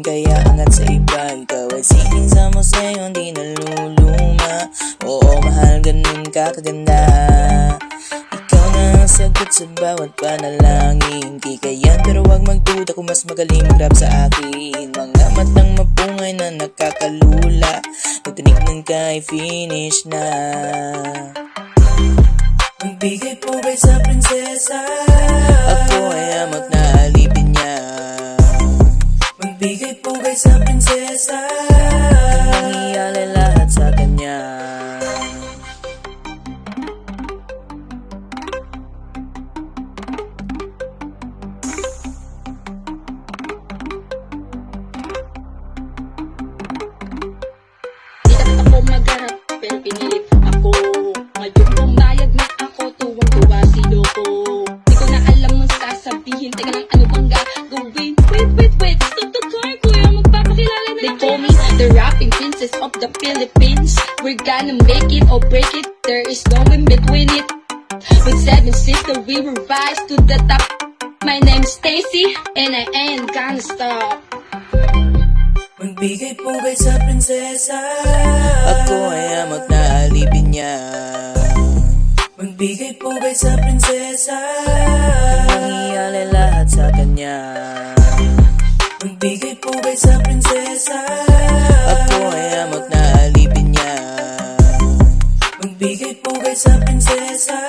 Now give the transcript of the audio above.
kaya angat sa iba. Ikaw ay sining sa museo, di naluluma. Oo, mahal, ganun ka kaganda. Ikaw na ang sagot sa bawat panalangin. Di kayan pero wag magduda kung mas magaling mag-rap sa akin. Mga matang mapungay na nakakalula, nung tinignan ka ay finish na. Magbigay pugay sa prinsesa, ako ay amot na alipin niya. Magbigay pugay sa prinsesa, mangyayari lahat sa kanya. Di dapat ako magharap pero pinilit ako. Ngayon pumayag na ako, tuwang-tuwa si Loco. Di ko na alam ang sasabihin, teka lang ano bang gagawin. Wait, stop the car, kuya, magpapakilala na. They call me the rapping princess of the Philippines. We're gonna make it or break it, there is no in between it. With 7 sisters we will rise to the top. My name's Stacy and I ain't gonna stop. Magbigay pugay sa prinsesa, ako ay amot na alipin niya. Magbigay pugay sa prinsesa, mangyayari lahat sa kanya. Magbigay pugay sa prinsesa, ako ay amot na alipin niya. Magbigay pugay sa prinsesa,